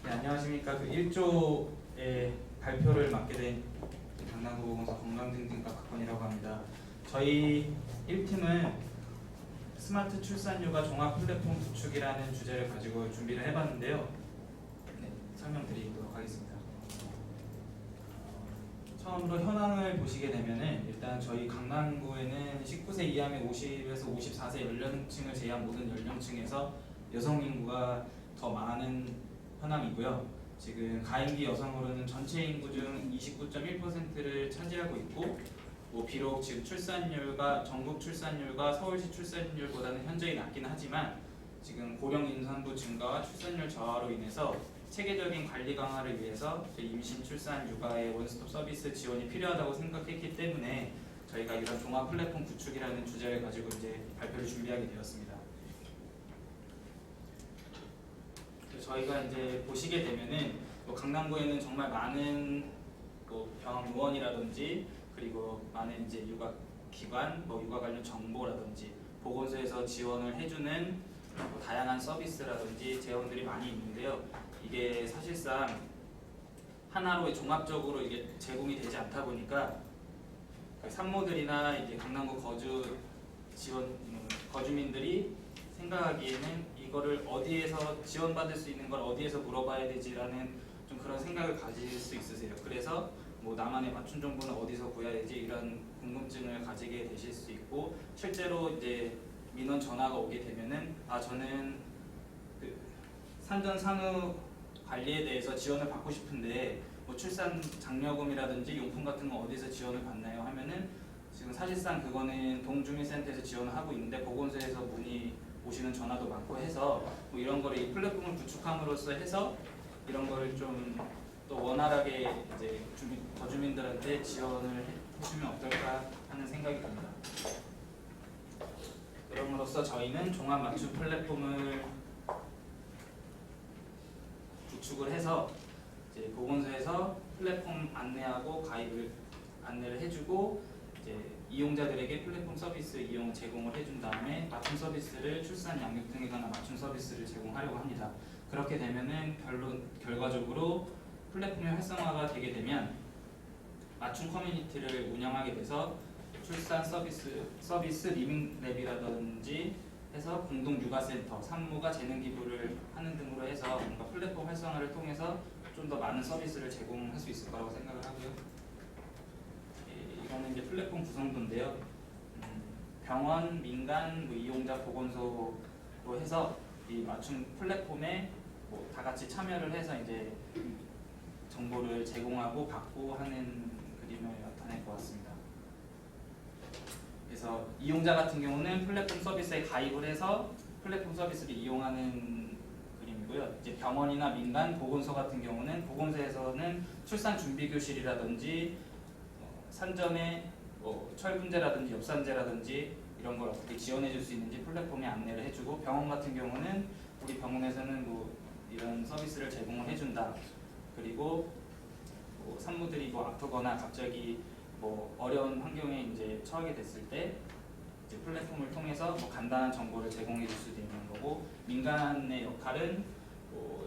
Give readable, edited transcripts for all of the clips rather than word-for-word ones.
네, 안녕하십니까. 그 1조의 발표를 맡게 된 강남구보건소 건강증진과학번이라고 합니다. 저희 1팀은 스마트 출산육아 종합 플랫폼 구축이라는 주제를 가지고 준비를 해봤는데요. 네, 설명드리도록 하겠습니다. 처음으로 현황을 보시게 되면은 일단 저희 강남구에는 19세 이하 및 50에서 54세 연령층을 제외한 모든 연령층에서 여성 인구가 더 많은 현황이고요. 지금 가임기 여성으로는 전체 인구 중 29.1%를 차지하고 있고, 비록 지금 출산율과 전국 출산율과 서울시 출산율보다는 현저히 낮긴 하지만 지금 고령 임산부 증가와 출산율 저하로 인해서 체계적인 관리 강화를 위해서 임신, 출산, 육아의 원스톱 서비스 지원이 필요하다고 생각했기 때문에 저희가 이런 종합 플랫폼 구축이라는 주제를 가지고 이제 발표를 준비하게 되었습니다. 저희가 이제 보시게 되면은 강남구에는 정말 많은 병원이라든지 그리고 많은 이제 육아 기관, 육아 관련 정보라든지 보건소에서 지원을 해주는 다양한 서비스라든지 재원들이 많이 있는데요. 이게 사실상 하나로 종합적으로 이게 제공이 되지 않다 보니까 산모들이나 이제 강남구 거주민들이 생각하기에는 이거를 어디에서 지원받을 수 있는 걸 어디에서 물어봐야 되지라는 좀 그런 생각을 가질 수 있으세요. 그래서 나만의 맞춤 정보는 어디서 구해야 되지 이런 궁금증을 가지게 되실 수 있고, 실제로 이제 민원 전화가 오게 되면은 저는 그 산전 산후 관리에 대해서 지원을 받고 싶은데 출산 장려금이라든지 용품 같은 거 어디서 지원을 받나요? 하면은 지금 사실상 그거는 동주민센터에서 지원을 하고 있는데 보건소에서 문의 오시는 전화도 많고 해서 이런 거를 이 플랫폼을 구축함으로써 해서 이런 거를 좀 또 원활하게 이제 거주민들한테 지원을 해주면 어떨까 하는 생각이 듭니다. 그럼으로써 저희는 종합 맞춤 플랫폼을 구축을 해서 이제 보건소에서 플랫폼 안내하고 안내를 해주고 이제 이용자들에게 플랫폼 서비스 이용 제공을 해준 다음에 맞춤 서비스를 출산 양육 등에 관한 맞춤 서비스를 제공하려고 합니다. 그렇게 되면은 결과적으로 플랫폼의 활성화가 되게 되면 맞춤 커뮤니티를 운영하게 돼서 출산 서비스 리빙랩이라든지 해서 공동 육아센터, 산모가 재능 기부를 하는 등으로 해서 뭔가 플랫폼 활성화를 통해서 좀 더 많은 서비스를 제공할 수 있을 거라고 생각을 하고요. 이거는 이제 플랫폼 구성도인데요. 병원, 민간, 이용자, 보건소로 해서 이 맞춤 플랫폼에 다 같이 참여를 해서 이제 정보를 제공하고 받고 하는 그림을 나타낼 것 같습니다. 그래서 이용자 같은 경우는 플랫폼 서비스에 가입을 해서 플랫폼 서비스를 이용하는 그림이고요. 이제 병원이나 민간, 보건소 같은 경우는 보건소에서는 출산 준비 교실이라든지 산전에 철분제라든지 엽산제라든지 이런 걸 어떻게 지원해 줄 수 있는지 플랫폼에 안내를 해주고, 병원 같은 경우는 우리 병원에서는 이런 서비스를 제공을 해준다. 그리고 산모들이 아프거나 갑자기 어려운 환경에 이제 처하게 됐을 때 이제 플랫폼을 통해서 간단한 정보를 제공해 줄 수도 있는 거고, 민간의 역할은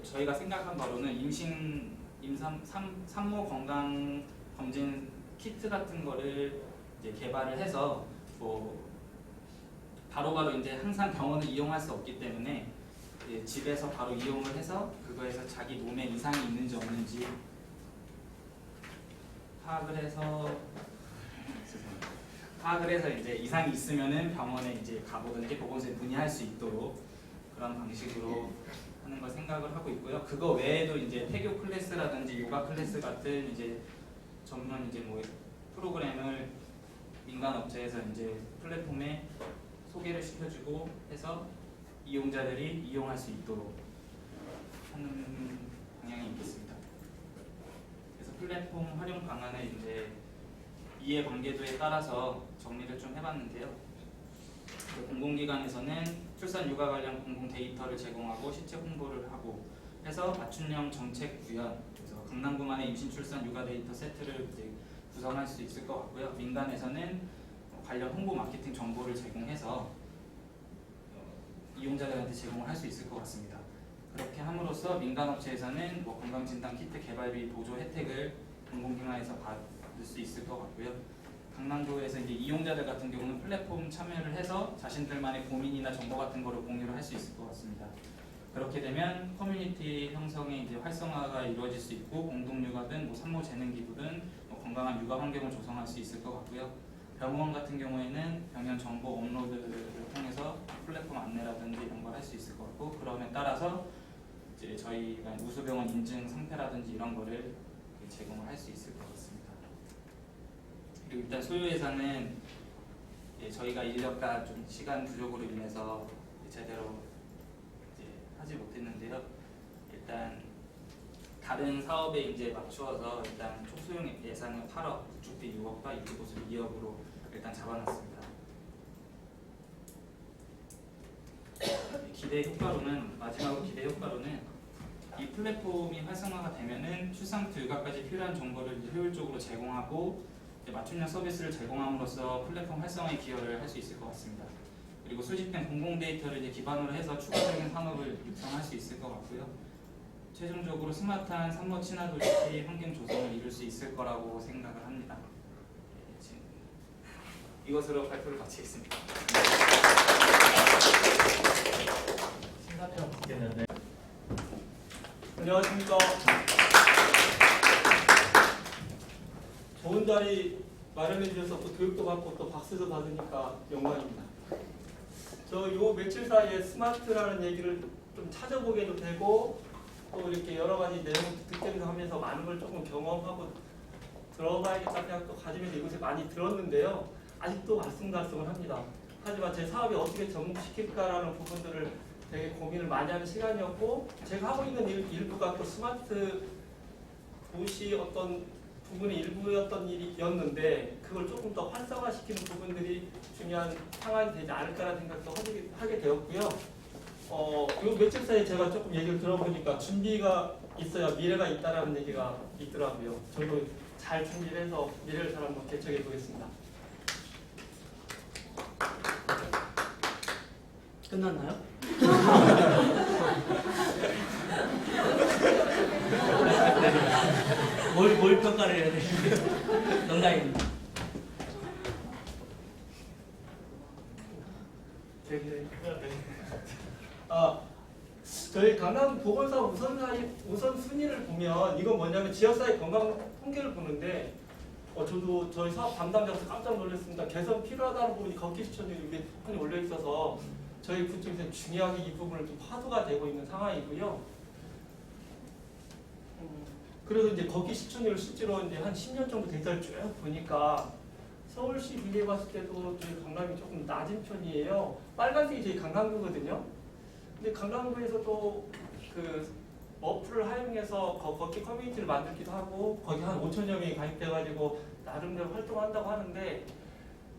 저희가 생각한 바로는 산모 건강 검진 키트 같은 거를 이제 개발을 해서 바로바로 이제 항상 병원을 이용할 수 없기 때문에 집에서 바로 이용을 해서 그거에서 자기 몸에 이상이 있는지 없는지 파악을 해서 이제 이상이 있으면은 병원에 이제 가보든지 보건소에 문의할 수 있도록 그런 방식으로 하는 걸 생각을 하고 있고요. 그거 외에도 이제 태교 클래스라든지 요가 클래스 같은 이제 전문 이제 프로그램을 민간 업체에서 이제 플랫폼에 소개를 시켜주고 해서 이용자들이 이용할 수 있도록 하는 방향이 있겠습니다. 그래서 플랫폼 활용 방안을 이제 이해관계도에 따라서 정리를 좀 해봤는데요. 공공기관에서는 출산 육아 관련 공공 데이터를 제공하고 시체 홍보를 하고 해서 맞춤형 정책 구현, 그래서 강남구만의 임신 출산 육아 데이터 세트를 이제 구성할 수 있을 것 같고요. 민간에서는 관련 홍보 마케팅 정보를 제공해서 이용자들한테 제공을 할 수 있을 것 같습니다. 그렇게 함으로써 민간업체에서는 뭐 건강진단 키트 개발비 보조 혜택을 공공기관에서 받을 수 있을 것 같고요. 강남구에서 이제 이용자들 같은 경우는 플랫폼 참여를 해서 자신들만의 고민이나 정보 같은 거를 공유를 할 수 있을 것 같습니다. 그렇게 되면 커뮤니티 형성의 이제 활성화가 이루어질 수 있고 공동육아든 뭐 산모재능기부든 뭐 건강한 육아 환경을 조성할 수 있을 것 같고요. 병원 같은 경우에는 병원 정보 업로드를 통해서 플랫폼 안내라든지 이런 걸 할 수 있을 것 같고, 그럼에 따라서 이제 저희가 우수병원 인증 상태라든지 이런 거를 제공을 할 수 있을 것 같습니다. 그리고 일단 소요 예산은 저희가 인력과 좀 시간 부족으로 인해서 제대로 하지 못했는데요. 일단 다른 사업에 이제 맞추어서 일단 총소용 예산은 8억, 구축비 6억과 입주보수 2억으로 일단 잡아놨습니다. 기대 효과로는, 마지막으로 기대 효과로는 이 플랫폼이 활성화가 되면은 출산부터 육아까지 필요한 정보를 이제 효율적으로 제공하고 맞춤형 서비스를 제공함으로써 플랫폼 활성화에 기여를 할 수 있을 것 같습니다. 그리고 수집된 공공 데이터를 이제 기반으로 해서 추가적인 산업을 육성할 수 있을 것 같고요. 최종적으로 스마트한 산모 친화 도시 환경 조성을 이룰 수 있을 거라고 생각을 합니다. 이것으로 발표를 마치겠습니다. 심사평 듣겠는데. 안녕하십니까. 좋은 자리 마련해 주셔서 또 교육도 받고 또 박수도 받으니까 영광입니다. 저 요 며칠 사이에 스마트라는 얘기를 좀 찾아보게도 되고 또 이렇게 여러 가지 내용을 듣기도 하면서 많은 걸 조금 경험하고 들어봐야겠다는 생각도 가지면서 이곳에 많이 들었는데요. 아직도 알쏭달쏭을 합니다. 하지만 제 사업에 어떻게 접목시킬까라는 부분들을 되게 고민을 많이 하는 시간이었고, 제가 하고 있는 일부가 또 스마트 도시 어떤 부분의 일부였던 일이었는데 그걸 조금 더 활성화시키는 부분들이 중요한 상황이 되지 않을까라는 생각도 하게 되었고요. 요 며칠 사이에 제가 조금 얘기를 들어보니까 준비가 있어야 미래가 있다라는 얘기가 있더라고요. 저도 잘 준비를 해서 미래를 잘 한번 개척해 보겠습니다. 끝났나요? 뭘 평가를 해야 되는데 농담입니다. 저희 강남 보건사업 우선순위를 보면 이건 뭐냐면 지역사회 건강 통계를 보는데 저도 저희 사업 담당자로서 깜짝 놀랐습니다. 개선 필요하다는 부분이 걷기 추천율이 위에 많이 올려 있어서 저희 구 쪽에서 중요하게 이 부분을 좀 화두가 되고 있는 상황이고요. 그래서 이제 걷기 시청률을 실제로 이제 한 10년 정도 데이터를 쭉 보니까 서울시 비교해 봤을 때도 저희 강남이 조금 낮은 편이에요. 빨간색이 저희 강남구거든요. 근데 강남구에서도 그 어플을 활용해서 걷기 커뮤니티를 만들기도 하고 거기 한 5천여 명이 가입돼가지고 나름대로 활동한다고 하는데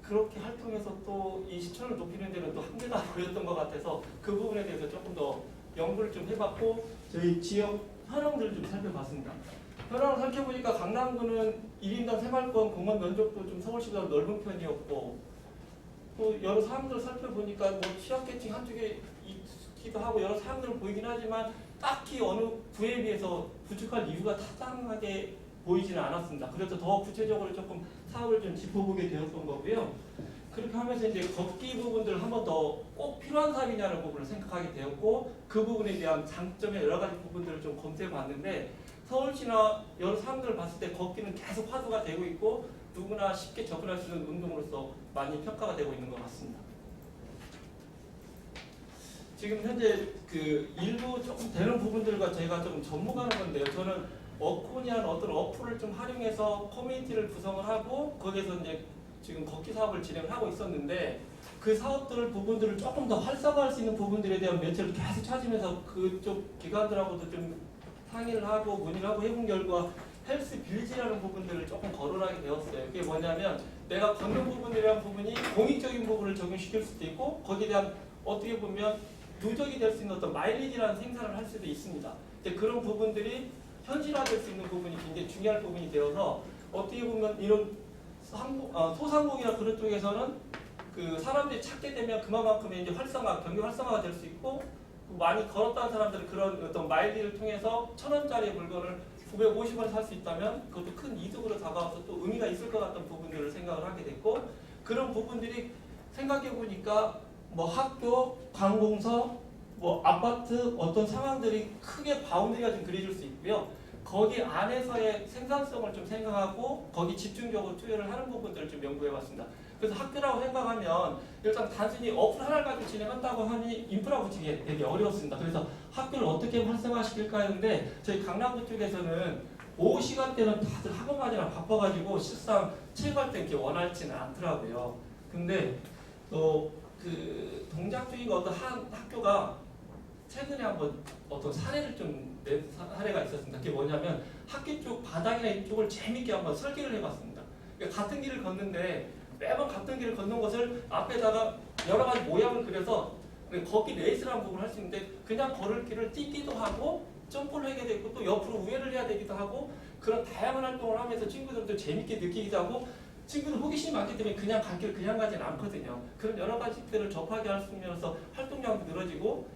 그렇게 활동해서 또 이 시청을 높이는 데는 또 한계가 보였던 것 같아서 그 부분에 대해서 조금 더 연구를 좀 해봤고 저희 지역 현황들을 좀 살펴봤습니다. 현황을 살펴보니까 강남구는 1인당 생활권 공원 면적도 좀 서울시보다 넓은 편이었고 또 여러 사항들을 살펴보니까 뭐 취약계층 한쪽에 있기도 하고 여러 사항들을 보이긴 하지만 딱히 어느 구에 비해서 구축할 이유가 타당하게 보이지는 않았습니다. 그래서 더 구체적으로 조금 사업을 좀 짚어보게 되었던 거고요. 그렇게 하면서 이제 걷기 부분들을 한 번 더 꼭 필요한 사업이냐는 부분을 생각하게 되었고 그 부분에 대한 장점의 여러 가지 부분들을 좀 검토해 봤는데 서울시나 여러 사람들을 봤을 때 걷기는 계속 화두가 되고 있고 누구나 쉽게 접근할 수 있는 운동으로서 많이 평가가 되고 있는 것 같습니다. 지금 현재 그 일부 조금 되는 부분들과 제가 좀 접목하는 건데요. 저는 어콘이라는 어떤 어플을 좀 활용해서 커뮤니티를 구성을 하고 거기에서 이제 지금 걷기 사업을 진행을 하고 있었는데 그 사업들 부분들을 조금 더 활성화할 수 있는 부분들에 대한 매체를 계속 찾으면서 그쪽 기관들하고도 좀 상의를 하고 문의를 하고 해본 결과 헬스 빌리지라는 부분들을 조금 거론하게 되었어요. 그게 뭐냐면 내가 걷는 부분이라는 부분이 공익적인 부분을 적용시킬 수도 있고 거기에 대한 어떻게 보면 누적이 될 수 있는 어떤 마일리지라는 생산을 할 수도 있습니다. 근데 그런 부분들이 현실화될 수 있는 부분이 굉장히 중요한 부분이 되어서 어떻게 보면 이런 소상공이나 그런 쪽에서는 그 사람들이 찾게 되면 그만큼의 이제 경기 활성화가 될 수 있고 많이 걸었다는 사람들은 그런 어떤 마일리를 통해서 1,000원짜리 물건을 950원에 살 수 있다면 그것도 큰 이득으로 다가와서 또 의미가 있을 것 같은 부분들을 생각을 하게 됐고, 그런 부분들이 생각해 보니까 뭐 학교, 관공서, 뭐 아파트 어떤 상황들이 크게 바운드리가 좀 그려질 수 있고요. 거기 안에서의 생산성을 좀 생각하고 거기 집중적으로 투여를 하는 부분들을 좀 연구해 봤습니다. 그래서 학교라고 생각하면 일단 단순히 어플 하나를 가지고 진행한다고 하니 인프라 구축이 되게 어려웠습니다. 그래서 학교를 어떻게 활성화시킬까 했는데 저희 강남구 쪽에서는 오후 시간대는 다들 학원 가느라 바빠가지고 실상 체육할 때 이렇게 원활치는 않더라고요. 근데 그 동작중이가 어떤 한 학교가 최근에 한번 어떤 사례를 좀 낸 사례가 있었습니다. 그게 뭐냐면 학교 쪽 바닥이나 이쪽을 재밌게 한번 설계를 해봤습니다. 그러니까 같은 길을 걷는데 매번 같은 길을 걷는 것을 앞에다가 여러 가지 모양을 그려서 걷기 레이스라는 부분을 할 수 있는데 그냥 걸을 길을 뛰기도 하고 점프를 하게 되고 또 옆으로 우회를 해야 되기도 하고 그런 다양한 활동을 하면서 친구들도 재밌게 느끼기도 하고 친구들 호기심이 많기 때문에 그냥 갈 길을 그냥 가지는 않거든요. 그런 여러 가지들을 접하게 할 수 있으면서 활동량도 늘어지고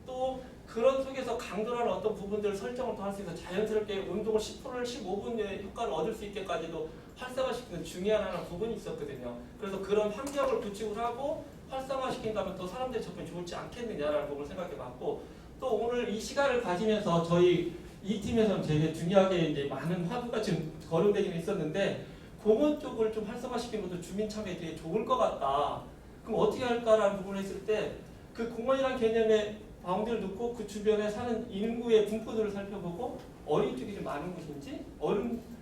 또 그런 속에서 강도라는 어떤 부분들을 설정을 또 할 수 있어서 자연스럽게 운동을 10분을 15분의 효과를 얻을 수 있게까지도 활성화시키는 중요한 하나 부분이 있었거든요. 그래서 그런 환경을 구축을 하고 활성화시킨다면 또 사람들이 접근이 좋지 않겠느냐라는 부분을 생각해 봤고 또 오늘 이 시간을 가지면서 저희 이 팀에서는 되게 중요하게 이제 많은 화두가 지금 거론되기는 있었는데 공원 쪽을 좀 활성화시키는 것도 주민 참여에 되게 좋을 것 같다. 그럼 어떻게 할까라는 부분을 했을 때 그 공원이라는 개념에 바운드를 놓고 그 주변에 사는 인구의 분포들을 살펴보고 어린 쪽이 좀 많은 곳인지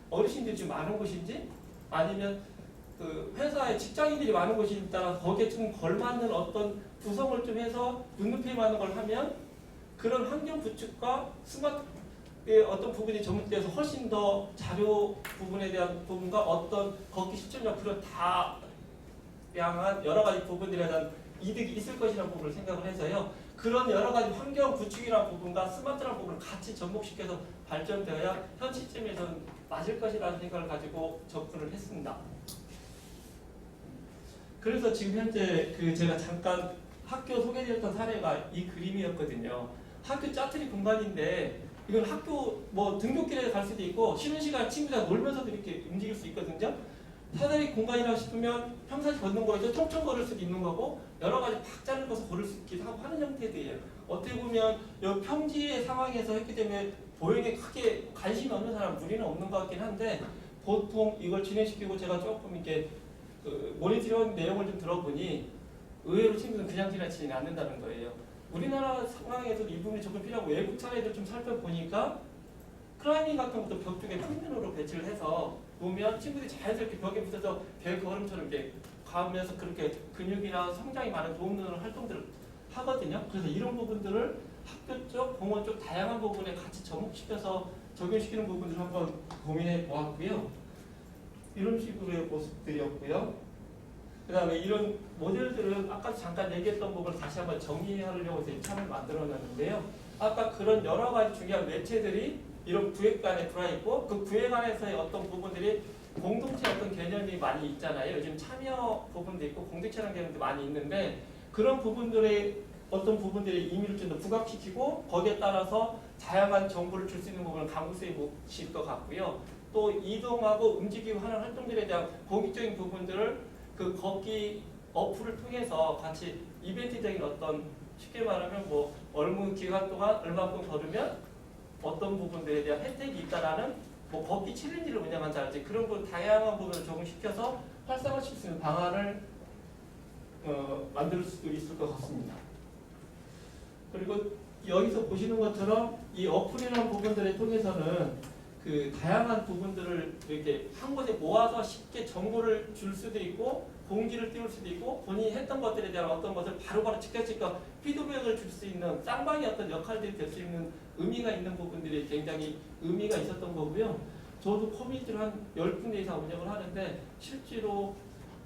어르신들이 좀 많은 곳인지 아니면 그 회사에 직장인들이 많은 곳이 따라 거기에 좀 걸맞는 어떤 구성을 좀 해서 눈높이에 맞는 걸 하면 그런 환경 구축과 스마트의 어떤 부분이 접목돼서 훨씬 더 자료 부분에 대한 부분과 어떤 걷기 시점력 그런 다양한 여러 가지 부분들에 대한 이득이 있을 것이라는 부분을 생각을 해서요. 그런 여러 가지 환경 구축이라는 부분과 스마트라는 부분을 같이 접목시켜서 발전되어야 현 시점에서는 맞을 것이라는 생각을 가지고 접근을 했습니다. 그래서 지금 현재 그 제가 잠깐 학교 소개드렸던 사례가 이 그림이었거든요. 학교 짜투리 공간인데 이건 학교 뭐 등굣길에 갈 수도 있고 쉬는 시간 친구들 놀면서도 이렇게 움직일 수 있거든요. 사다리 공간이라 싶으면 평상시 걷는 거에서 총총 걸을 수도 있는 거고 여러 가지 박자를 거서 걸을 수 있기도 하고 하는 형태들이에요. 어떻게 보면 이 평지의 상황에서 했기 때문에 보행에 크게 관심이 없는 사람 무리는 없는 것 같긴 한데 보통 이걸 진행시키고 제가 조금 이렇게 그 모니터링 내용을 좀 들어보니 의외로 친구들은 그냥 지나치지는 않는다는 거예요. 우리나라 상황에서도 이 부분이 조금 필요하고 외국 사례들 좀 살펴보니까 클라이밍 같은 것도 벽 쪽에 평면으로 배치를 해서 놓으면 친구들이 자연스럽게 벽에 붙어서 별 걸음처럼 이렇게 가면서 그렇게 근육이나 성장이 많은 도움되는 활동들을 하거든요. 그래서 이런 부분들을 학교 쪽, 공원 쪽 다양한 부분에 같이 접목시켜서 적용시키는 부분들을 한번 고민해 보았고요. 이런 식으로의 모습들이었고요. 그 다음에 이런 모델들은 아까 잠깐 얘기했던 부분을 다시 한번 정리하려고 해서 참을 만들어놨는데요. 아까 그런 여러 가지 중요한 매체들이 이런 구획 안에 들어있고 그 구획 안에서의 어떤 부분들이 공동체 어떤 개념이 많이 있잖아요. 요즘 참여 부분도 있고 공동체라는 개념도 많이 있는데 그런 부분들의 어떤 부분들의 의미를 좀 더 부각시키고 거기에 따라서 다양한 정보를 줄 수 있는 부분을 강구수에 묻힐 것 같고요. 또 이동하고 움직이고 하는 활동들에 대한 공익적인 부분들을 그 걷기 어플을 통해서 같이 이벤트적인 어떤 쉽게 말하면 뭐 얼마 기간 동안 얼마큼 걸으면 어떤 부분들에 대한 혜택이 있다라는 뭐 걷기 챌린지를 운영한다든지 그런 부분 다양한 부분을 적용시켜서 활성화시킬 수 있는 방안을 만들 수도 있을 것 같습니다. 그리고 여기서 보시는 것처럼 이 어플이라는 부분들을 통해서는 그 다양한 부분들을 이렇게 한 곳에 모아서 쉽게 정보를 줄 수도 있고 공지를 띄울 수도 있고 본인이 했던 것들에 대한 어떤 것을 바로바로 직접 피드백을 줄 수 있는 쌍방의 어떤 역할들이 될 수 있는 의미가 있는 부분들이 굉장히 의미가 있었던 거고요. 저도 커뮤니티를 한 10군데 이상 운영을 하는데 실제로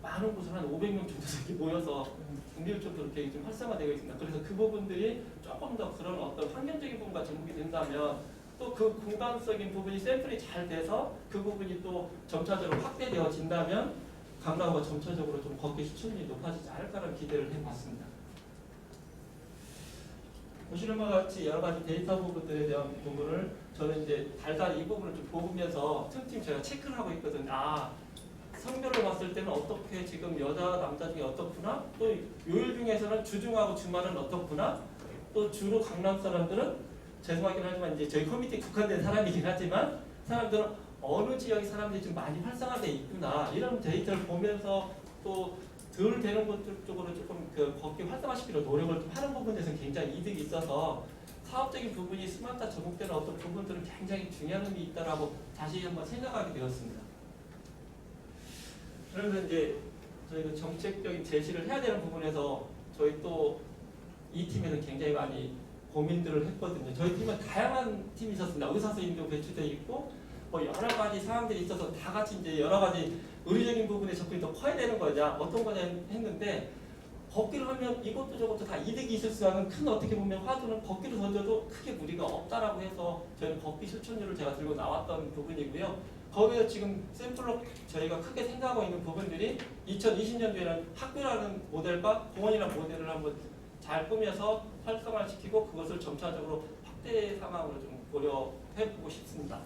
많은 곳을 한 500명 정도 이렇게 모여서 분별적으로 이렇게 좀 활성화되어 있습니다. 그래서 그 부분들이 조금 더 그런 어떤 환경적인 부분과 접목이 된다면 또 그 공간적인 부분이 샘플이 잘 돼서 그 부분이 또 점차적으로 확대되어진다면 강남과 점차적으로 좀 걷기 수준이 높아지지 않을까라는 기대를 해봤습니다. 보시는 바와 같이 여러 가지 데이터 부분들에 대한 부분을 저는 이제 달달 이 부분을 좀 보면서 틈틈 제가 체크를 하고 있거든요. 아, 성별로 봤을 때는 어떻게 지금 여자 남자 중에 어떻구나, 또 요일 중에서는 주중하고 주말은 어떻구나, 또 주로 강남 사람들은 죄송하긴 하지만 이제 저희 커뮤니티에 국한된 사람이긴 하지만 사람들은 어느 지역의 사람들이 좀 많이 활성화되어 있구나 이런 데이터를 보면서 또 덜 되는 것들 쪽으로 조금 그 걷기 활성화시키려 노력을 좀 하는 부분에서는 굉장히 이득이 있어서 사업적인 부분이 스마트화 적용되는 어떤 부분들은 굉장히 중요한 의미 있다라고 다시 한번 생각하게 되었습니다. 그러면서 이제 저희가 정책적인 제시를 해야 되는 부분에서 저희 또 이 팀에는 굉장히 많이 고민들을 했거든요. 저희 팀은 다양한 팀이 있었습니다. 의사 선생님도 배치되어 있고 뭐 여러 가지 사항들이 있어서 다 같이 이제 여러 가지 의료적인 부분에 접근이 더 커야 되는 거냐 어떤 거냐 했는데 걷기를 하면 이것도 저것도 다 이득이 있을 수 있는 큰 어떻게 보면 화두는 걷기를 던져도 크게 무리가 없다라고 해서 저희는 걷기 실천율을 제가 들고 나왔던 부분이고요. 거기에 지금 샘플로 저희가 크게 생각하고 있는 부분들이 2020년도에는 학교라는 모델과 공원이라는 모델을 한번 잘 꾸며서 활성화시키고 그것을 점차적으로 확대 상황으로 좀 고려해보고 싶습니다.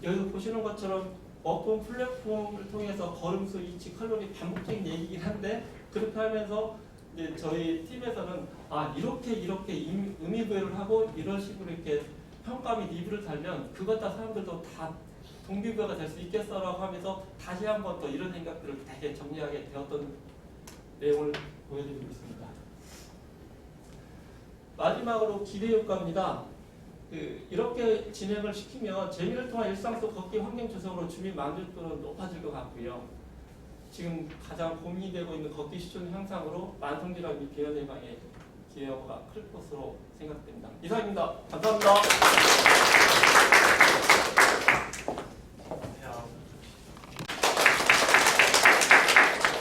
여기서 보시는 것처럼 어떤 플랫폼을 통해서 걸음수, 위치, 칼로리 반복적인 얘기긴 한데 그렇게 하면서 이제 저희 팀에서는 아 이렇게 의미 부여를 하고 이런 식으로 이렇게 평가 및 리뷰를 달면 그것 다 사람들도 다 동기부여가 될 수 있겠어라고 하면서 다시 한번 또 이런 생각들을 되게 정리하게 되었던 내용을 보여드리고 있습니다. 마지막으로 기대 효과입니다. 이렇게 진행을 시키면 재미를 통한 일상 속 걷기 환경 조성으로 주민 만족도는 높아질 것 같고요. 지금 가장 고민이 되고 있는 걷기 시청 향상으로 만성질환 및 비만 예방에 기여가 클 것으로 생각됩니다. 이상입니다. 감사합니다.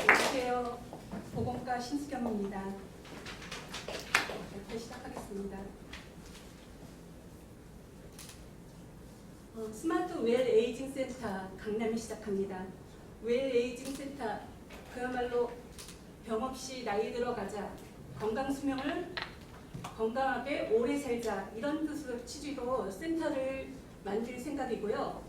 안녕하세요. 보건과 신수경입니다. 이렇게 시작하겠습니다. 스마트 웰 에이징 센터 강남이 시작합니다. 웰 에이징 센터 그야말로 병 없이 나이 들어가자, 건강 수명을 건강하게 오래 살자 이런 뜻으로 취지로 센터를 만들 생각이고요.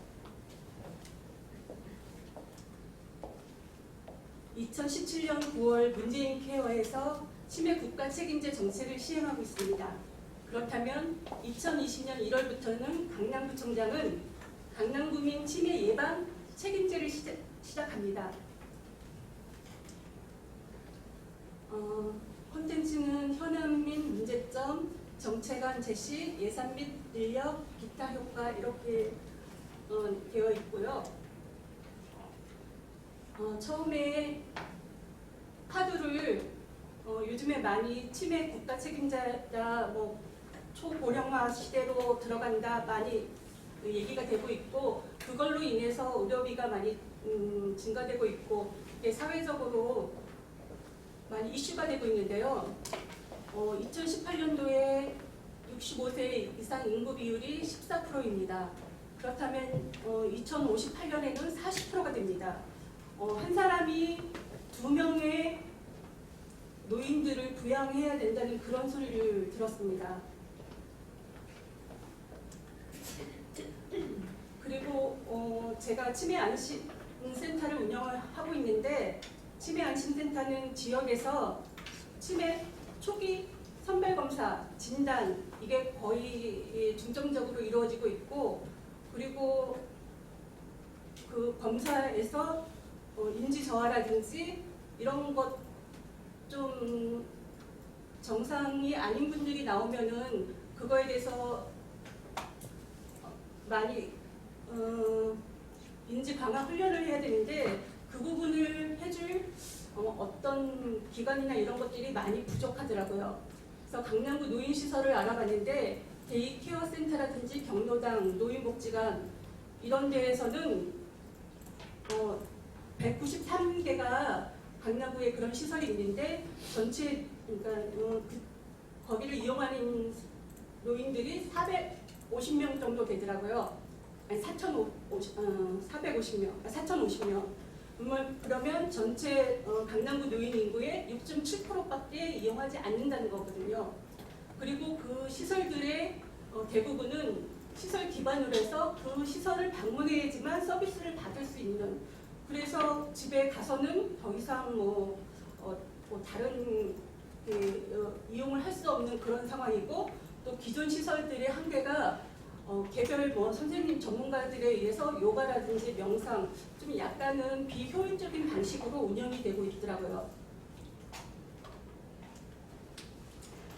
2017년 9월 문재인 케어에서 치매 국가 책임제 정책을 시행하고 있습니다. 그렇다면 2020년 1월부터는 강남구청장은 강남구민 치매 예방 책임제를 시작합니다. 콘텐츠는 현황 및 문제점, 정책안 제시, 예산 및 인력, 기타 효과 이렇게 되어 있고요. 처음에 파두를 요즘에 많이 치매 국가 책임자다 뭐 초고령화 시대로 들어간다 많이 얘기가 되고 있고 그걸로 인해서 의료비가 많이 증가되고 있고 이게 사회적으로 많이 이슈가 되고 있는데요. 2018년도에 65세 이상 인구 비율이 14%입니다. 그렇다면 2058년에는 40%가 됩니다. 한 사람이 2명의 노인들을 부양해야 된다는 그런 소리를 들었습니다. 그리고 제가 치매 안심 센터를 운영하고 있는데 치매 안심센터는 지역에서 치매 초기 선별 검사, 진단 이게 거의 중점적으로 이루어지고 있고 그리고 그 검사에서 인지 저하라든지 이런 것 좀 정상이 아닌 분들이 나오면은 그거에 대해서 많이 인지 강화 훈련을 해야 되는데 그 부분을 해줄 어떤 기관이나 이런 것들이 많이 부족하더라고요. 그래서 강남구 노인시설을 알아봤는데 데이케어 센터라든지 경로당, 노인복지관 이런 데에서는 193개가 강남구에 그런 시설이 있는데 전체 그러니까 거기를 이용하는 노인들이 450명 정도 되더라고요. 아니 450명. 그러면 전체 강남구 노인 인구의 6.7%밖에 이용하지 않는다는 거거든요. 그리고 그 시설들의 대부분은 시설 기반으로 해서 그 시설을 방문해야지만 서비스를 받을 수 있는, 그래서 집에 가서는 더 이상 뭐 다른 이용을 할 수 없는 그런 상황이고, 또 기존 시설들의 한계가 개별 선생님 전문가들에 의해서 요가라든지 명상 좀 약간은 비효율적인 방식으로 운영이 되고 있더라고요.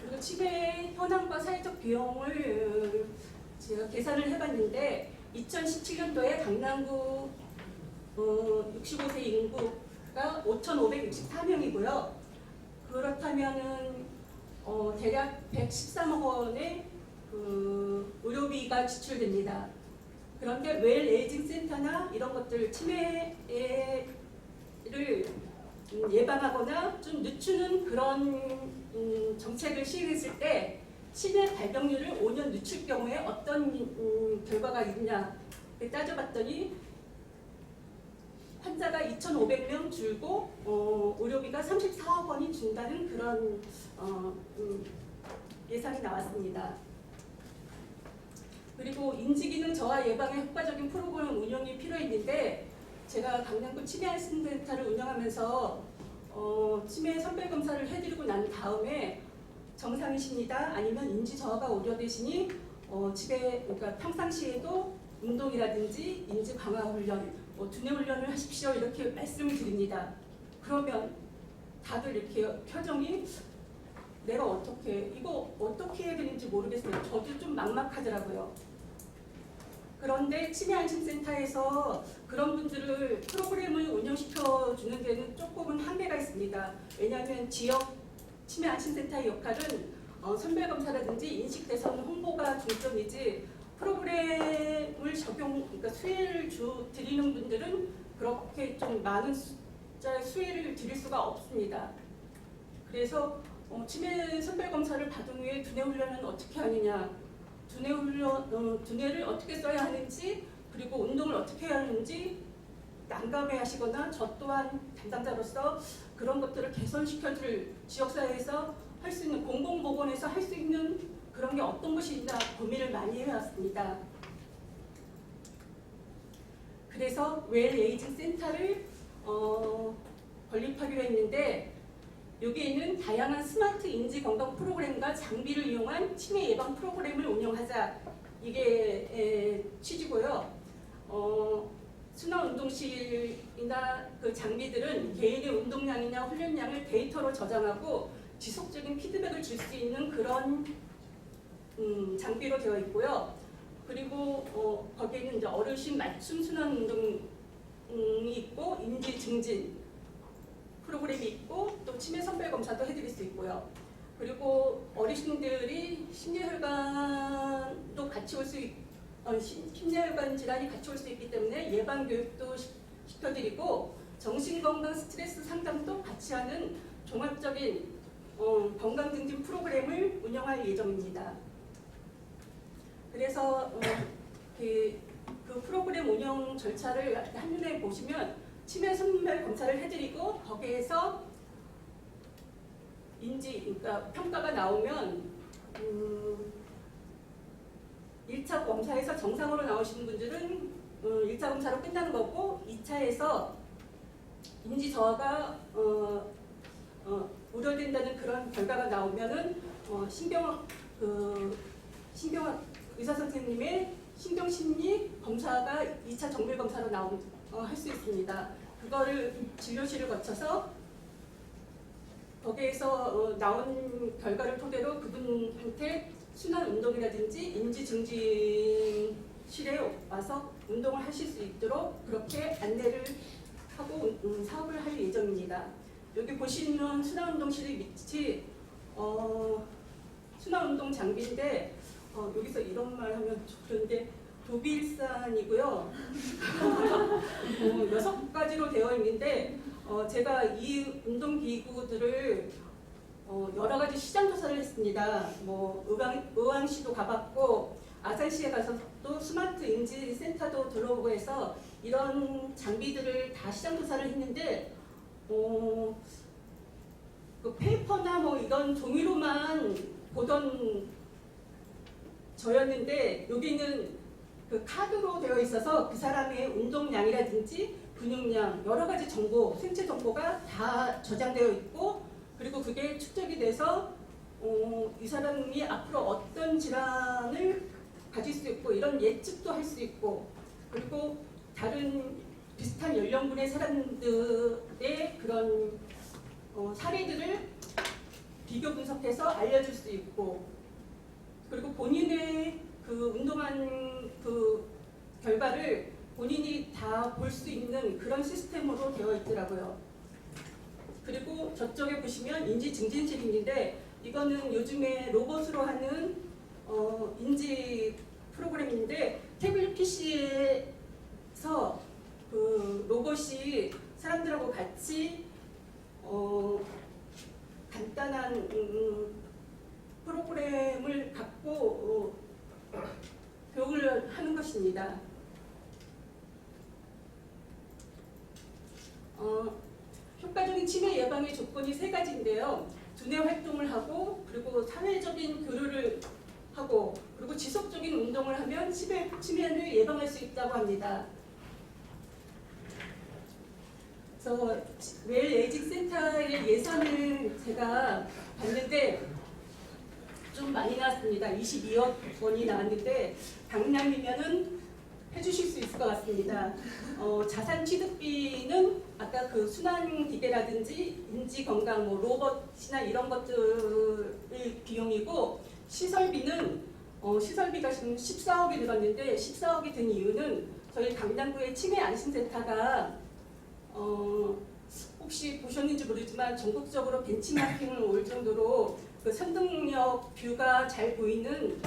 그리고 치매 현황과 사회적 비용을 제가 계산을 해봤는데 2017년도에 강남구 65세 인구가 5,564명이고요. 그렇다면은 대략 113억 원의 의료비가 지출됩니다. 그런데 웰 에이징 센터나 이런 것들 치매를 예방하거나 좀 늦추는 그런 정책을 시행했을 때 치매 발병률을 5년 늦출 경우에 어떤 결과가 있냐 따져봤더니 환자가 2,500명 줄고 의료비가 34억 원이 준다는 그런 예상이 나왔습니다. 그리고 인지기능 저하 예방에 효과적인 프로그램 운영이 필요했는데 제가 강남구 치매안심센터를 운영하면서 치매 선별검사를 해드리고 난 다음에 정상이십니다. 아니면 인지 저하가 우려되시니 집에 그러니까 평상시에도 운동이라든지 인지 강화 훈련, 두뇌 훈련을 하십시오 이렇게 말씀을 드립니다. 그러면 다들 이렇게 표정이 내가 이거 어떻게 해야 되는지 모르겠어요. 저도 좀 막막하더라고요. 그런데 치매안심센터에서 그런 분들을 프로그램을 운영시켜 주는 데는 조금은 한계가 있습니다. 왜냐하면 지역 치매안심센터의 역할은 선별검사라든지 인식대선 홍보가 중점이지 프로그램을 그러니까 수혜를 드리는 분들은 그렇게 좀 많은 숫자의 수혜를 드릴 수가 없습니다. 그래서 치매 선별검사를 받은 후에 두뇌 훈련은 어떻게 하느냐, 두뇌를 어떻게 써야 하는지, 그리고 운동을 어떻게 해야 하는지 난감해 하시거나 저 또한 담당자로서 그런 것들을 개선시켜줄 지역사회에서 할 수 있는 공공보건에서 할 수 있는 그런 게 어떤 것이 있나 고민을 많이 해왔습니다. 그래서 웰 에이징 센터를 건립하기로 했는데 여기에는 다양한 스마트 인지 건강 프로그램과 장비를 이용한 치매 예방 프로그램을 운영하자, 이게 취지고요. 순환운동실이나 그 장비들은 개인의 운동량이나 훈련량을 데이터로 저장하고 지속적인 피드백을 줄 수 있는 그런 장비로 되어 있고요. 그리고 거기에는 이제 어르신 맞춤 순환운동이 있고 인지 증진 프로그램이 있고 또 치매 선별 검사도 해드릴 수 있고요. 그리고 어르신들이 심폐혈관도 같이 올 수 심폐혈관 질환이 같이 올 수 있기 때문에 예방 교육도 시켜드리고 정신건강 스트레스 상담도 같이 하는 종합적인 건강 증진 프로그램을 운영할 예정입니다. 그래서 그 프로그램 운영 절차를 한눈에 보시면 치매 선별 검사를 해드리고 거기에서 그러니까 평가가 나오면 1차 검사에서 정상으로 나오시는 분들은 1차 검사로 끝나는 거고 2차에서 인지 저하가 우려된다는 그런 결과가 나오면은 신경학 의사 선생님의 신경심리 검사가 2차 정밀 검사로 할 수 있습니다. 그거를 진료실을 거쳐서 거기에서 나온 결과를 토대로 그분한테 순환 운동이라든지 인지 증진실에 와서 운동을 하실 수 있도록 그렇게 안내를 하고 사업을 할 예정입니다. 여기 보시는 순환운동실의 위치, 순환운동 장비인데 여기서 이런 말 하면 그런데 도비일산이고요. 6가지로 되어 있는데 제가 이 운동기구들을 여러 가지 시장 조사를 했습니다. 뭐 의왕시도 가봤고 아산시에 가서 또 스마트 인지 센터도 들어오고 해서 이런 장비들을 다 시장 조사를 했는데 그 페이퍼나 뭐 이런 종이로만 보던 저였는데 여기는 그 카드로 되어 있어서 그 사람의 운동량이라든지 근육량 여러 가지 정보, 생체 정보가 다 저장되어 있고 그리고 그게 축적이 돼서 이 사람이 앞으로 어떤 질환을 가질 수 있고 이런 예측도 할 수 있고 그리고 다른 비슷한 연령군의 사람들의 그런 사례들을 비교 분석해서 알려줄 수 있고 그리고 본인의 그 운동한 그 결과를 본인이 다 볼 수 있는 그런 시스템으로 되어 있더라고요. 그리고 저쪽에 보시면 인지 증진실인데 이거는 요즘에 로봇으로 하는 인지 프로그램인데 태블릿 PC에서 그 로봇이 사람들하고 같이 간단한 프로그램을 갖고 교육을 하는 것입니다. 효과적인 치매 예방의 조건이 3가지인데요. 두뇌 활동을 하고 그리고 사회적인 교류를 하고 그리고 지속적인 운동을 하면 치매를 예방할 수 있다고 합니다. 그래서 웰 에이징 센터의 예산을 제가 봤는데 좀 많이 나왔습니다. 22억 원이 나왔는데 강남이면은 해주실 수 있을 것 같습니다. 자산 취득비는 아까 그 순환 기계라든지 인지 건강, 뭐 로봇이나 이런 것들의 비용이고 시설비는 시설비가 지금 14억이 들었는데 14억이 든 이유는 저희 강남구의 치매 안심센터가 혹시 보셨는지 모르지만 전국적으로 벤치마킹을 올 정도로 그 선등역 뷰가 잘 보이는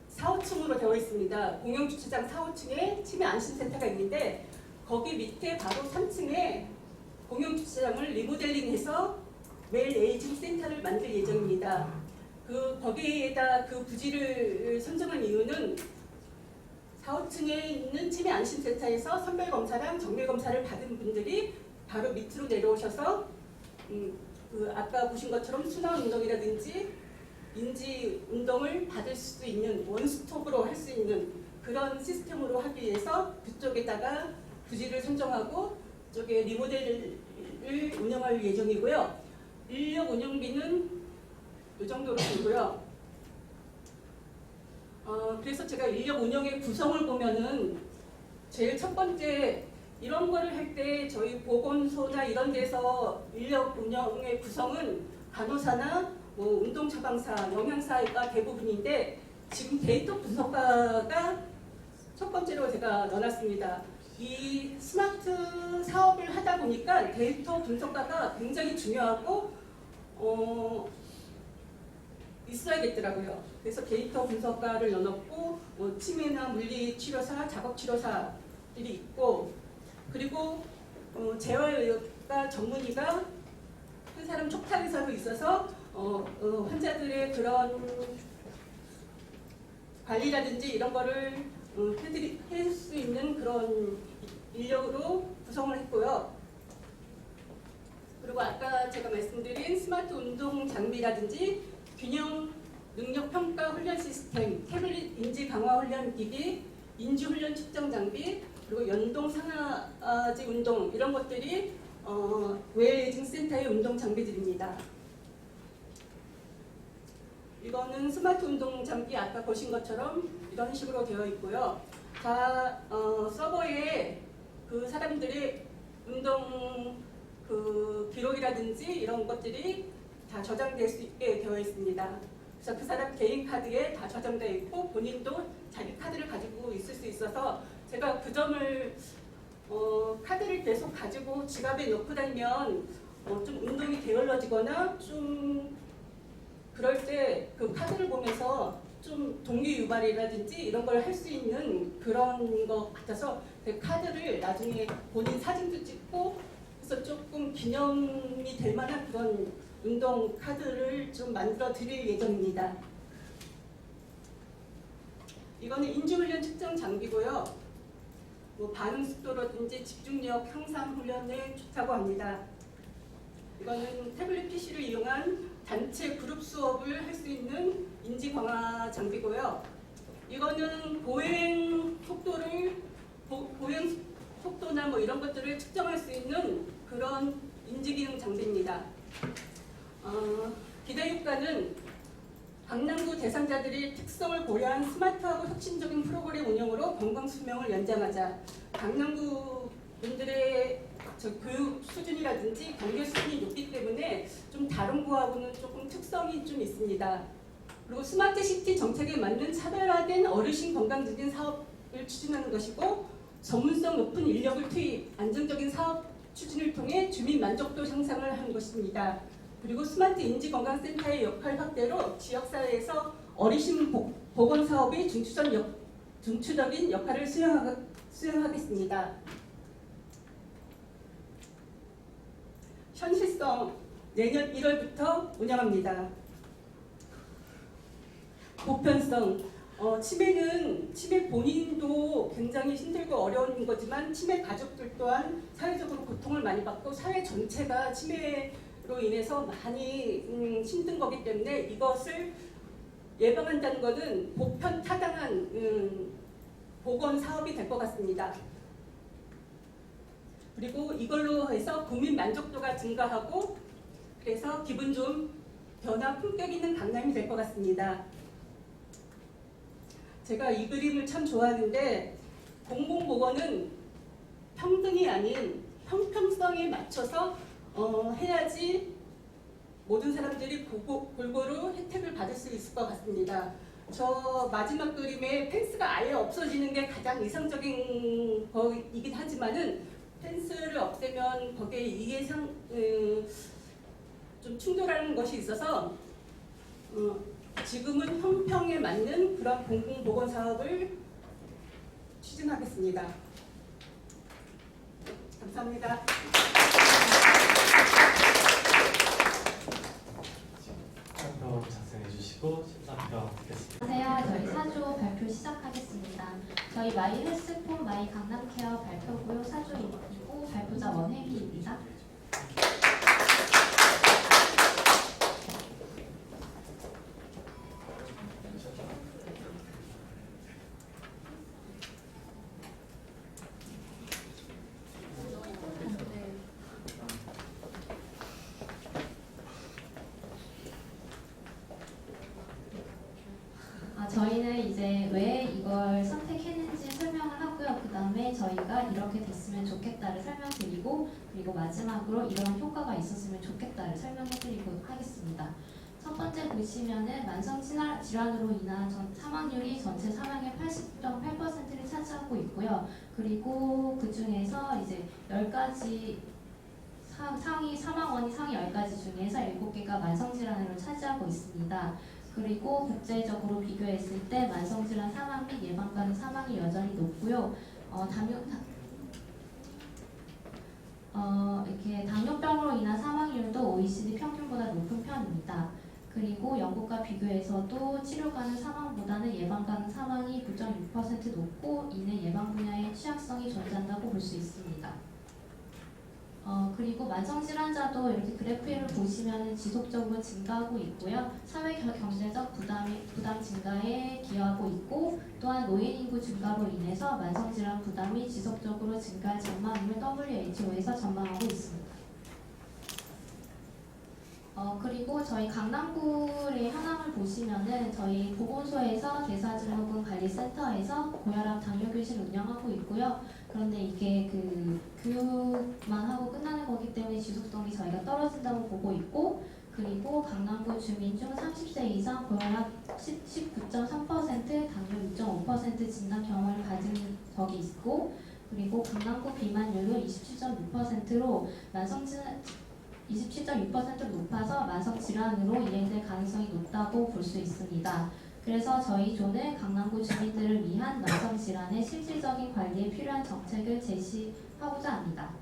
4, 5층으로 되어 있습니다. 공영주차장 4, 5층에 치매 안심센터가 있는데 거기 밑에 바로 3층에 공영주차장을 리모델링해서 웰 에이징 센터를 만들 예정입니다. 거기에다 그 부지를 선정한 이유는 4, 5층에 있는 치매 안심센터에서 선별검사랑 정밀검사를 받은 분들이 바로 밑으로 내려오셔서 그 아까 보신 것처럼 순환운동이라든지 인지 운동을 받을 수 있는 원스톱으로 할 수 있는 그런 시스템으로 하기 위해서 그쪽에다가 부지를 선정하고 그쪽에 리모델을 운영할 예정이고요. 인력 운영비는 이 정도로 들고요. 그래서 제가 인력 운영의 구성을 보면은 제일 첫 번째 이런 거를 할 때 저희 보건소나 이런 데서 인력 운영의 구성은 간호사나 뭐 운동 처방사, 영양사가 대부분인데 지금 데이터 분석가가 첫 번째로 제가 넣어놨습니다. 이 스마트 사업을 하다 보니까 데이터 분석가가 굉장히 중요하고 있어야겠더라고요. 그래서 데이터 분석가를 넣어놓고 치매나 물리치료사, 작업치료사들이 있고 그리고 재활의학과 전문의가 한 사람 촉탁의사로 있어서 환자들의 그런 관리라든지 이런 거를 할 수 있는 그런 인력으로 구성을 했고요. 그리고 아까 제가 말씀드린 스마트 운동 장비라든지 균형 능력 평가 훈련 시스템, 태블릿 인지 강화 훈련 기기, 인지 훈련 측정 장비, 그리고 연동 상하지 운동 이런 것들이 웰 에이징 센터의 운동 장비들입니다. 이거는 스마트 운동 장비 아까 보신 것처럼 이런 식으로 되어 있고요. 다 서버에 그 사람들의 운동 그 기록이라든지 이런 것들이 다 저장될 수 있게 되어 있습니다. 그래서 그 사람 개인 카드에 다 저장되어 있고 본인도 자기 카드를 가지고 있을 수 있어서 제가 그 점을 카드를 계속 가지고 지갑에 넣고 다니면 좀 운동이 게을러지거나 좀 그럴 때 그 카드를 보면서 좀 동기 유발이라든지 이런 걸 할 수 있는 그런 것 같아서 그 카드를 나중에 본인 사진도 찍고 그래서 조금 기념이 될 만한 그런 운동 카드를 좀 만들어 드릴 예정입니다. 이거는 인지훈련 측정 장비고요. 뭐 반응 속도라든지 집중력 향상 훈련에 좋다고 합니다. 이거는 태블릿 PC를 이용한 단체 그룹 수업을 할 수 있는 인지 강화 장비고요. 이거는 보행 속도나 뭐 이런 것들을 측정할 수 있는 그런 인지 기능 장비입니다. 기대 효과는 강남구 대상자들이 특성을 고려한 스마트하고 혁신적인 프로그램 운영으로 건강 수명을 연장하자. 강남구 분들의 교육 수준이라든지 경제 수준이 높기 때문에 좀 다른 구하고는 조금 특성이 좀 있습니다. 그리고 스마트 시티 정책에 맞는 차별화된 어르신 건강 증진 사업을 추진하는 것이고, 전문성 높은 인력을 투입, 안정적인 사업 추진을 통해 주민 만족도 향상을 하는 것입니다. 그리고 스마트 인지건강센터의 역할 확대로 지역사회에서 어르신 보건 사업의 중추적인 역할을 수행하겠습니다. 현실성, 내년 1월부터 운영합니다. 보편성, 치매 본인도 굉장히 힘들고 어려운 거지만 치매 가족들 또한 사회적으로 고통을 많이 받고 사회 전체가 치매로 인해서 많이 힘든 거기 때문에 이것을 예방한다는 것은 보편 타당한 보건 사업이 될 것 같습니다. 그리고 이걸로 해서 국민 만족도가 증가하고 그래서 기분 좋은 변화 품격 있는 강남이 될 것 같습니다. 제가 이 그림을 참 좋아하는데 공공보건은 평등이 아닌 형평성에 맞춰서 해야지 모든 사람들이 골고루 혜택을 받을 수 있을 것 같습니다. 저 마지막 그림에 펜스가 아예 없어지는 게 가장 이상적인 거이긴 하지만은 펜스를 없애면 거기에 이게 좀 충돌하는 것이 있어서 지금은 형평에 맞는 그런 공공보건 사업을 추진하겠습니다. 감사합니다. 표 작성해 주시고 심사표 듣겠습니다. 안녕하세요. 저희 사조 발표 시작하겠습니다. 저희 마이 헬스폼 마이 강남케어 발표고요. 사조이고 발표자 원혜미입니다. 저희는 이제 왜 이걸 선택했는지 설명을 하고요. 그 다음에 저희가 이렇게 됐으면 좋겠다를 설명드리고, 그리고 마지막으로 이런 효과가 있었으면 좋겠다를 설명해드리고 하겠습니다. 첫 번째 보시면은 만성 질환으로 인한 사망률이 전체 사망의 80.8%를 차지하고 있고요. 그리고 그 중에서 이제 10가지 사망원이 상위 10가지 중에서 7개가 만성 질환으로 차지하고 있습니다. 그리고 국제적으로 비교했을 때 만성질환 사망 및 예방 가능 사망이 여전히 높고요. 이렇게 당뇨병으로 인한 사망률도 OECD 평균보다 높은 편입니다. 그리고 영국과 비교해서도 치료 가능 사망보다는 예방 가능 사망이 9.6% 높고 이는 예방 분야의 취약성이 존재한다고 볼 수 있습니다. 그리고 만성질환자도 이렇게 그래프를 보시면 지속적으로 증가하고 있고요. 사회 경제적 부담 증가에 기여하고 있고, 또한 노인 인구 증가로 인해서 만성질환 부담이 지속적으로 증가할 전망을 WHO에서 전망하고 있습니다. 그리고 저희 강남구의 현황을 보시면은 저희 보건소에서 대사증후군 관리센터에서 고혈압 당뇨교실 운영하고 있고요. 그런데 이게 그 교육만 하고 끝나는 거기 때문에 지속성이 저희가 떨어진다고 보고 있고, 그리고 강남구 주민 중 30세 이상 고혈압 19.3%, 당뇨 6.5% 진단 경험을 가진 적이 있고, 그리고 강남구 비만율도 27.6%로 27.6%로 높아서 만성질환으로 이행될 가능성이 높다고 볼 수 있습니다. 그래서 저희 조는 강남구 주민들을 위한 만성질환의 실질적인 관리에 필요한 정책을 제시하고자 합니다.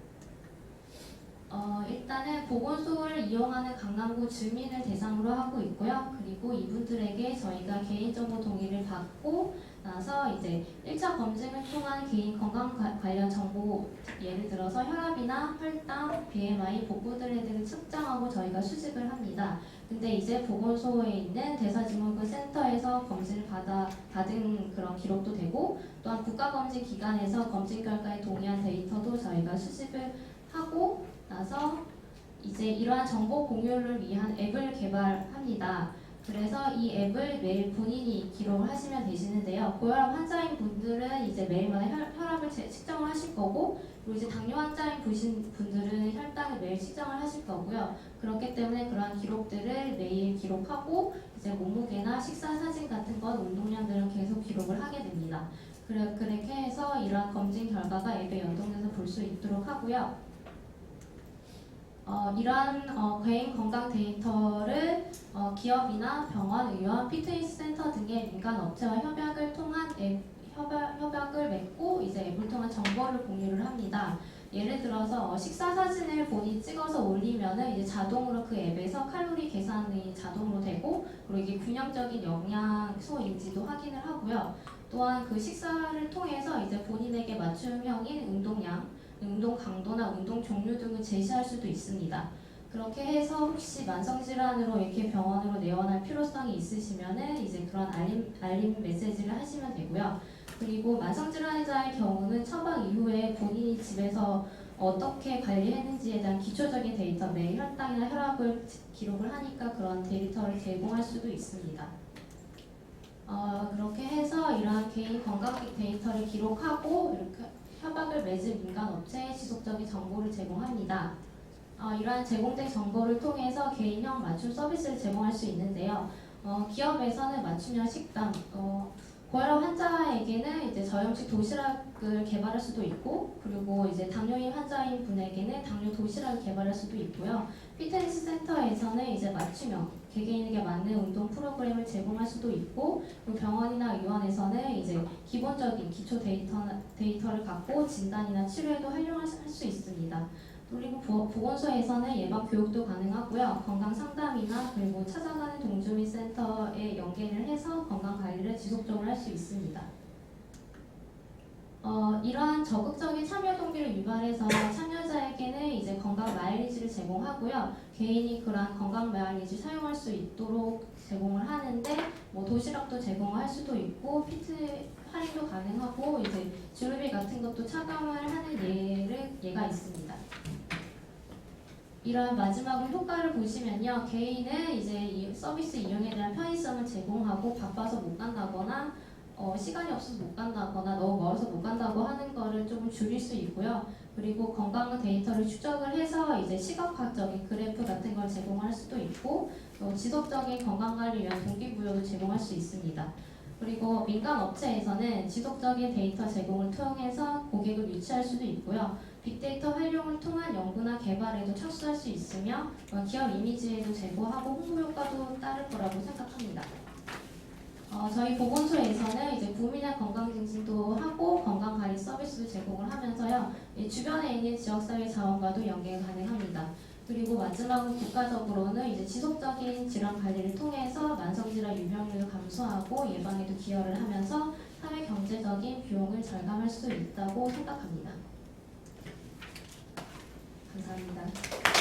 일단은 보건소를 이용하는 강남구 주민을 대상으로 하고 있고요. 그리고 이분들에게 저희가 개인정보 동의를 받고 나서 이제 1차 검진을 통한 개인 건강 관련 정보, 예를 들어서 혈압이나 혈당, BMI, 복부 등을 측정하고 저희가 수집을 합니다. 근데 이제 보건소에 있는 대사증후군 센터에서 검진을 받은 그런 기록도 되고, 또한 국가검진기관에서 검진 결과에 동의한 데이터도 저희가 수집을 하고 나서 이제 이러한 정보 공유를 위한 앱을 개발합니다. 그래서 이 앱을 매일 본인이 기록을 하시면 되시는데요. 고혈압 환자인 분들은 이제 매일마다 혈압을 측정을 하실 거고, 그리고 이제 당뇨 환자인 분들은 혈당을 매일 측정을 하실 거고요. 그렇기 때문에 그러한 기록들을 매일 기록하고, 이제 몸무게나 식사 사진 같은 건 운동량들은 계속 기록을 하게 됩니다. 그렇게 해서 이러한 검진 결과가 앱에 연동돼서 볼 수 있도록 하고요. 이러한 개인 건강 데이터를 기업이나 병원, 의원, 피트니스 센터 등의 민간 업체와 협약을 통한 협약을 맺고 이제 앱을 통한 정보를 공유를 합니다. 예를 들어서 식사 사진을 본인이 찍어서 올리면은 이제 자동으로 그 앱에서 칼로리 계산이 자동으로 되고, 그리고 이게 균형적인 영양소인지도 확인을 하고요. 또한 그 식사를 통해서 이제 본인에게 맞춤형인 운동량, 운동 강도나 운동 종류 등을 제시할 수도 있습니다. 그렇게 해서 혹시 만성질환으로 이렇게 병원으로 내원할 필요성이 있으시면은 이제 그런 알림 메시지를 하시면 되고요. 그리고 만성질환자의 경우는 처방 이후에 본인이 집에서 어떻게 관리했는지에 대한 기초적인 데이터, 매일 혈당이나 혈압을 기록을 하니까 그런 데이터를 제공할 수도 있습니다. 그렇게 해서 이러한 개인 건강 데이터를 기록하고 이렇게 협약을 맺은 민간 업체에 지속적인 정보를 제공합니다. 이러한 제공된 정보를 통해서 개인형 맞춤 서비스를 제공할 수 있는데요. 기업에서는 맞춤형 식단, 고혈압 환자에게는 이제 저염식 도시락을 개발할 수도 있고, 그리고 이제 당뇨인 환자인 분에게는 당뇨 도시락을 개발할 수도 있고요. 피트니스 센터에서는 이제 맞춤형, 개개인에게 맞는 운동 프로그램을 제공할 수도 있고, 그리고 병원이나 의원에서는 이제 기본적인 기초 데이터를 갖고 진단이나 치료에도 활용할 수 있습니다. 그리고 보건소에서는 예방 교육도 가능하고요. 건강 상담이나 그리고 찾아가는 동주민 센터에 연계를 해서 건강 관리를 지속적으로 할 수 있습니다. 이러한 적극적인 참여 동기를 유발해서 참여자에게는 이제 건강 마일리지를 제공하고요. 개인이 그러한 건강 마일리지 사용할 수 있도록 제공을 하는데, 뭐 도시락도 제공할 수도 있고, 피트 할인도 가능하고, 이제 주루비 같은 것도 차감을 하는 예가 있습니다. 이런 마지막으로 효과를 보시면요. 개인은 이제 이 서비스 이용에 대한 편의성을 제공하고, 바빠서 못 간다거나 시간이 없어서 못 간다거나 너무 멀어서 못 간다고 하는 거를 조금 줄일 수 있고요. 그리고 건강 데이터를 추적을 해서 이제 시각화적인 그래프 같은 걸 제공할 수도 있고, 또 지속적인 건강관리를 위한 동기부여도 제공할 수 있습니다. 그리고 민간 업체에서는 지속적인 데이터 제공을 통해서 고객을 유치할 수도 있고요. 빅데이터 활용을 통한 연구나 개발에도 착수할 수 있으며, 기업 이미지에도 제고하고 홍보 효과도 따를 거라고 생각합니다. 저희 보건소에서는 이제 국민의 건강 증진도 하고 건강관리 서비스도 제공을 하면서요. 주변에 있는 지역사회 자원과도 연계가 가능합니다. 그리고 마지막으로 국가적으로는 이제 지속적인 질환 관리를 통해서 만성질환 유병률을 감소하고 예방에도 기여를 하면서 사회 경제적인 비용을 절감할 수 있다고 생각합니다. 감사합니다.